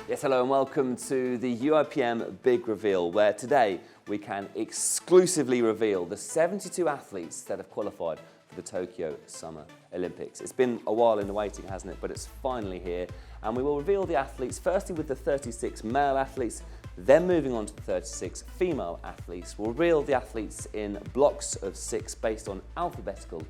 Yes, hello and welcome to the UIPM Big Reveal, where today we can exclusively reveal the 72 athletes that have qualified for the Tokyo Summer Olympics. It's been a while in the waiting, hasn't it? But it's finally here. And we will reveal the athletes, firstly with the 36 male athletes, then moving on to the 36 female athletes. We'll reveal the athletes in blocks of 6 based on alphabetical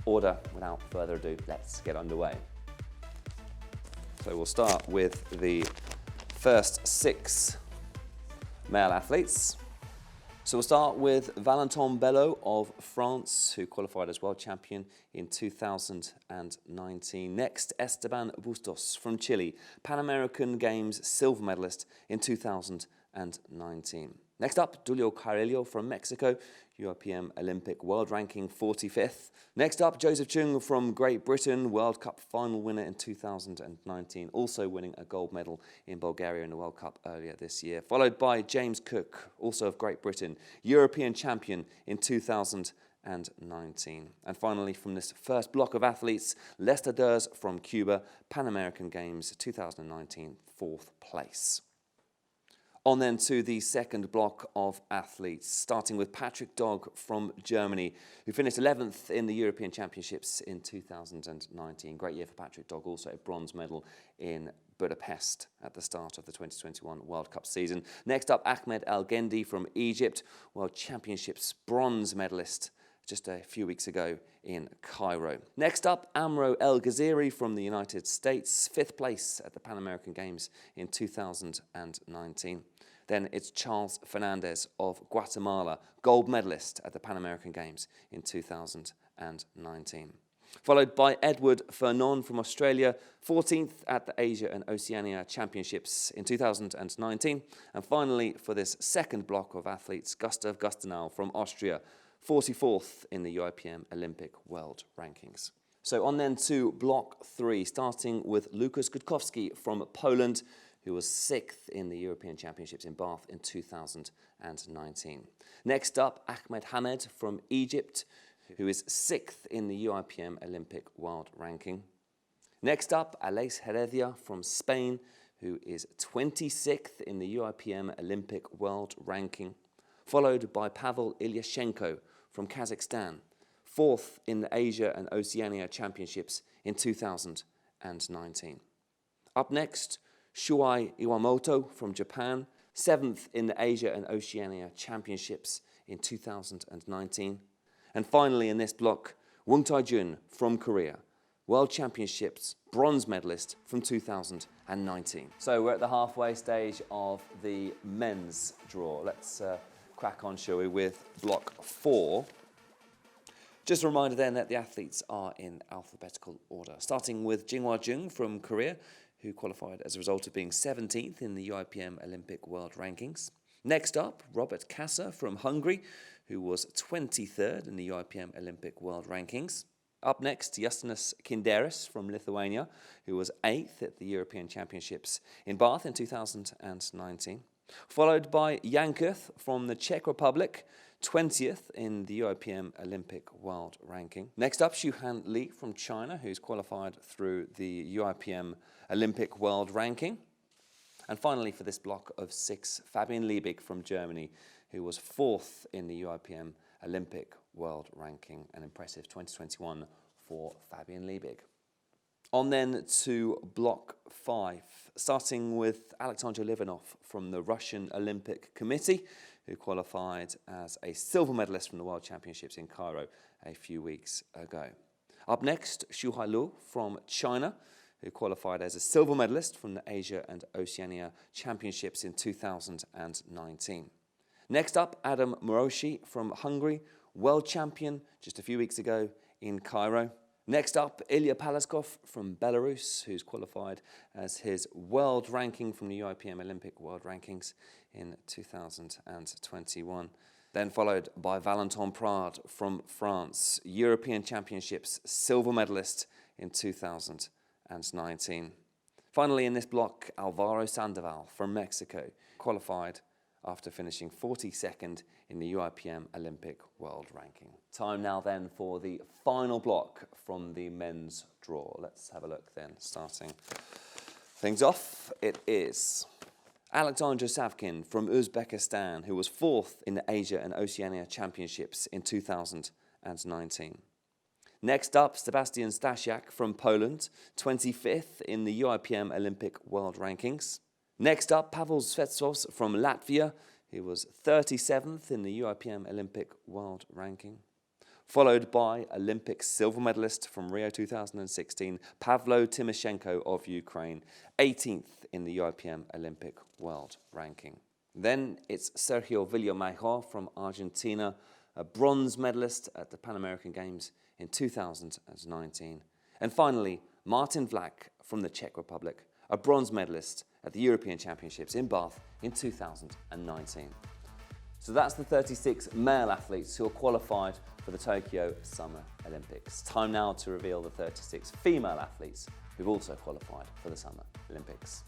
order. Without further ado, let's get underway. So we'll start with the first 6 male athletes. So we'll start with Valentin Bello of France, who qualified as world champion in 2019. Next, Esteban Bustos from Chile, Pan American Games silver medalist in 2019. Next up, Julio Carrillo from Mexico, UIPM Olympic world ranking 45th. Next up, Joseph Chung from Great Britain, World Cup final winner in 2019, also winning a gold medal in Bulgaria in the World Cup earlier this year. Followed by James Cook, also of Great Britain, European champion in 2019. And finally, from this first block of athletes, Lester Durs from Cuba, Pan American Games 2019, 4th place. On then to the second block of athletes, starting with Patrick Dogg from Germany, who finished 11th in the European Championships in 2019. Great year for Patrick Dogg, also a bronze medal in Budapest at the start of the 2021 World Cup season. Next up, Ahmed El Gendi from Egypt, World Championships bronze medalist just a few weeks ago in Cairo. Next up, Amro El Ghaziri from the United States, 5th place at the Pan American Games in 2019. Then it's Charles Fernandez of Guatemala, gold medalist at the Pan American Games in 2019. Followed by Edward Fernon from Australia, 14th at the Asia and Oceania Championships in 2019. And finally, for this second block of athletes, Gustav Gustenau from Austria, 44th in the UIPM Olympic World Rankings. So on then to block 3, starting with Lukas Gutkowski from Poland, who was 6th in the European Championships in Bath in 2019. Next up, Ahmed Hamed from Egypt, who is 6th in the UIPM Olympic World Ranking. Next up, Aleix Heredia from Spain, who is 26th in the UIPM Olympic World Ranking, followed by Pavel Ilyashenko from Kazakhstan, 4th in the Asia and Oceania Championships in 2019. Up next, Shuai Iwamoto from Japan, 7th in the Asia and Oceania Championships in 2019. And finally in this block, Wung Tai-jun from Korea, World Championships bronze medalist from 2019. So we're at the halfway stage of the men's draw. Let's crack on, shall we, with block 4. Just a reminder then that the athletes are in alphabetical order, starting with Jinghwa Jung from Korea, who qualified as a result of being 17th in the UIPM Olympic World Rankings. Next up, Robert Kassa from Hungary, who was 23rd in the UIPM Olympic World Rankings. Up next, Justinas Kinderis from Lithuania, who was 8th at the European Championships in Bath in 2019. Followed by Jan Kuth from the Czech Republic, 20th in the UIPM Olympic World Ranking. Next up, Shuhan Li from China, who's qualified through the UIPM Olympic World Ranking. And finally, for this block of 6, Fabian Liebig from Germany, who was 4th in the UIPM Olympic World Ranking. An impressive 2021 for Fabian Liebig. On then to block 5, starting with Alexander Livanov from the Russian Olympic Committee, who qualified as a silver medalist from the World Championships in Cairo a few weeks ago. Up next, Xu Hailu from China, who qualified as a silver medalist from the Asia and Oceania Championships in 2019. Next up, Adam Moroshi from Hungary, world champion just a few weeks ago in Cairo. Next up, Ilya Palaskov from Belarus, who's qualified as his world ranking from the UIPM Olympic World Rankings in 2021. Then followed by Valentin Prade from France, European Championships silver medalist in 2019. Finally in this block, Alvaro Sandoval from Mexico, qualified after finishing 42nd in the UIPM Olympic World Ranking. Time now then for the final block from the men's draw. Let's have a look then, starting Things off, it is Alexandra Savkin from Uzbekistan, who was 4th in the Asia and Oceania Championships in 2019. Next up, Sebastian Stasiak from Poland, 25th in the UIPM Olympic World Rankings. Next up, Pavel Svetsovs from Latvia, who was 37th in the UIPM Olympic World Ranking. Followed by Olympic silver medalist from Rio 2016, Pavlo Timoshenko of Ukraine, 18th in the UIPM Olympic World Ranking. Then it's Sergio Villamayor from Argentina, a bronze medalist at the Pan American Games in 2019. And finally, Martin Vlach from the Czech Republic, a bronze medalist at the European Championships in Bath in 2019. So that's the 36 male athletes who are qualified for the Tokyo Summer Olympics. Time now to reveal the 36 female athletes who've also qualified for the Summer Olympics.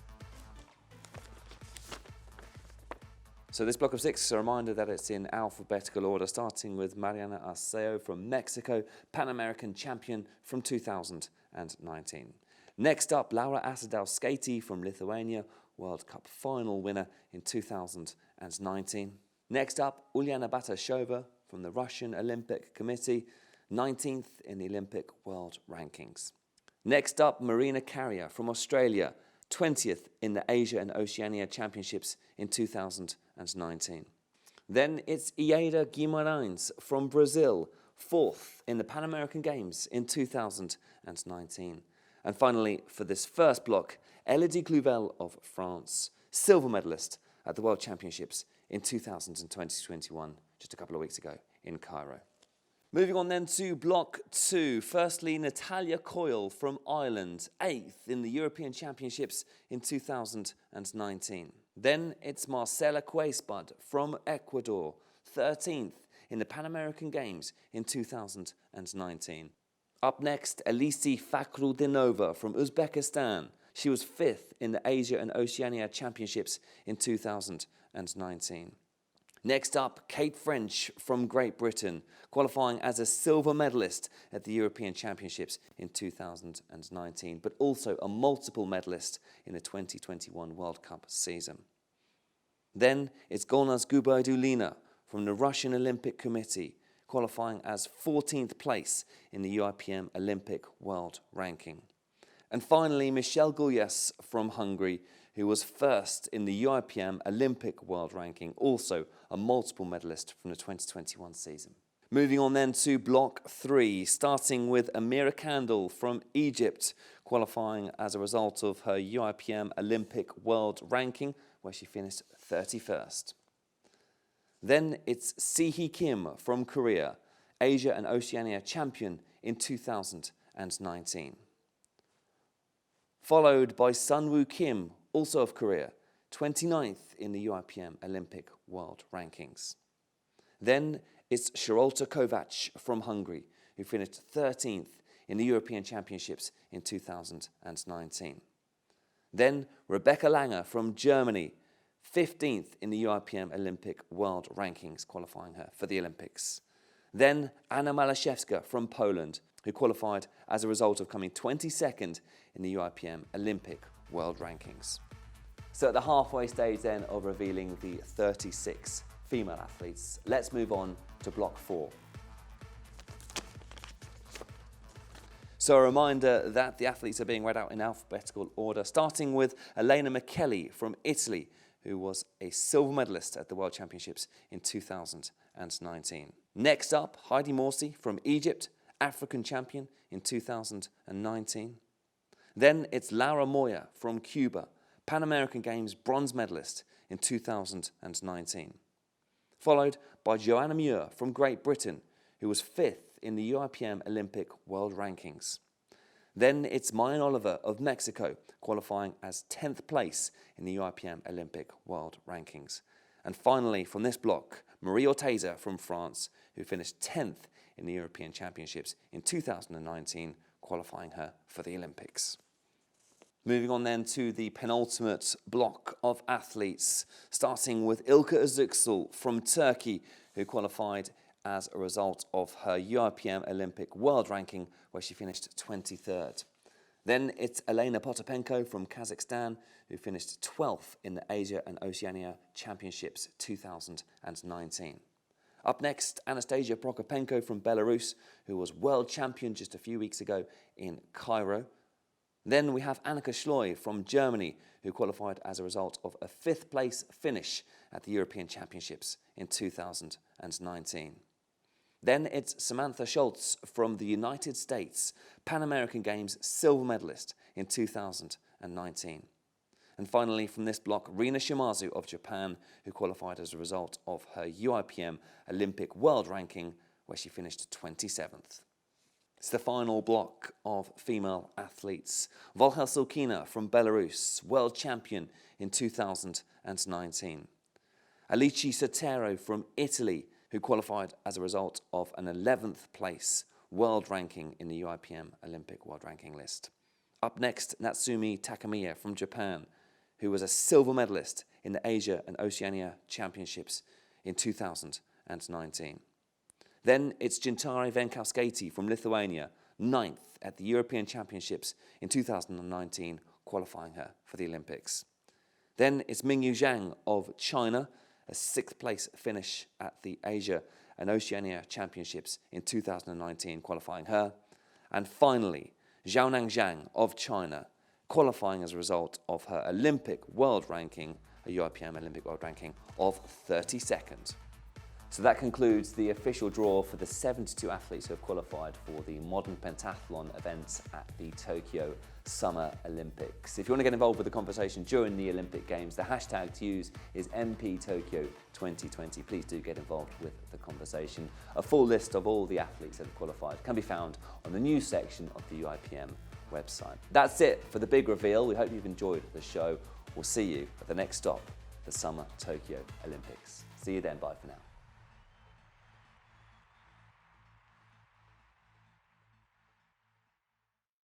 So this block of 6 is a reminder that it's in alphabetical order, starting with Mariana Arceo from Mexico, Pan American champion from 2019. Next up, Laura Asadauskaitė from Lithuania, World Cup final winner in 2019. Next up, Ulyana Batashova from the Russian Olympic Committee, 19th in the Olympic World Rankings. Next up, Marina Carrier from Australia, 20th in the Asia and Oceania Championships in 2019. Then it's Ieda Guimarães from Brazil, 4th in the Pan American Games in 2019. And finally, for this first block, Elodie Clouvel of France, silver medalist at the World Championships in 2021, just a couple of weeks ago in Cairo. Moving on then to block 2. Firstly, Natalia Coyle from Ireland, 8th in the European Championships in 2019. Then it's Marcela Quaisbud from Ecuador, 13th in the Pan American Games in 2019. Up next, Elisi Fakhrudinova from Uzbekistan. She was 5th in the Asia and Oceania Championships in 2019. Next up, Kate French from Great Britain, qualifying as a silver medalist at the European Championships in 2019, but also a multiple medalist in the 2021 World Cup season. Then it's Golnaz Gubaidulina from the Russian Olympic Committee, qualifying as 14th place in the UIPM Olympic World Ranking. And finally, Michelle Gulyas from Hungary, who was 1st in the UIPM Olympic World Ranking, also a multiple medalist from the 2021 season. Moving on then to block 3, starting with Amira Kandil from Egypt, qualifying as a result of her UIPM Olympic World Ranking, where she finished 31st. Then it's Sihi Kim from Korea, Asia and Oceania champion in 2019. Followed by Sunwoo Kim, also of Korea, 29th in the UIPM Olympic World Rankings. Then it's Sharolta Kovac from Hungary, who finished 13th in the European Championships in 2019. Then Rebecca Langer from Germany, 15th in the UIPM Olympic World Rankings, qualifying her for the Olympics. Then Anna Malashevska from Poland, who qualified as a result of coming 22nd in the UIPM Olympic World Rankings. So at the halfway stage then of revealing the 36 female athletes, let's move on to block 4. So a reminder that the athletes are being read out in alphabetical order, starting with Elena Micheli from Italy, who was a silver medalist at the World Championships in 2019. Next up, Heidi Morsi from Egypt, African champion in 2019. Then it's Laura Moya from Cuba, Pan American Games bronze medalist in 2019. Followed by Joanna Muir from Great Britain, who was 5th in the UIPM Olympic World Rankings. Then it's Mayan Oliver of Mexico, qualifying as 10th place in the UIPM Olympic World Rankings. And finally, from this block, Marie Orteza from France, who finished 10th in the European Championships in 2019, qualifying her for the Olympics. Moving on then to the penultimate block of athletes, starting with Ilke Özüksel from Turkey, who qualified as a result of her UIPM Olympic World Ranking, where she finished 23rd. Then it's Elena Potapenko from Kazakhstan, who finished 12th in the Asia and Oceania Championships 2019. Up next, Anastasia Prokopenko from Belarus, who was world champion just a few weeks ago in Cairo. Then we have Annika Schloy from Germany, who qualified as a result of a 5th place finish at the European Championships in 2019. Then it's Samantha Schultz from the United States, Pan American Games silver medalist in 2019. And finally, from this block, Rina Shimazu of Japan, who qualified as a result of her UIPM Olympic world ranking, where she finished 27th. It's the final block of female athletes. Volha Sulkina from Belarus, world champion in 2019. Alici Sotero from Italy, who qualified as a result of an 11th place world ranking in the UIPM Olympic world ranking list. Up next, Natsumi Takamiya from Japan, who was a silver medalist in the Asia and Oceania Championships in 2019. Then it's Gintari Venkauskaitė from Lithuania, 9th at the European Championships in 2019, qualifying her for the Olympics. Then it's Mingyu Zhang of China, a 6th place finish at the Asia and Oceania Championships in 2019, qualifying her. And finally, Xiaonan Zhang of China, qualifying as a result of her Olympic world ranking, a UIPM Olympic world ranking of 32nd. So that concludes the official draw for the 72 athletes who have qualified for the modern pentathlon events at the Tokyo Summer Olympics. If you want to get involved with the conversation during the Olympic Games, the hashtag to use is MPTokyo2020. Please do get involved with the conversation. A full list of all the athletes that have qualified can be found on the news section of the UIPM website. That's it for the big reveal. We hope you've enjoyed the show. We'll see you at the next stop, the Summer Tokyo Olympics. See you then. Bye for now.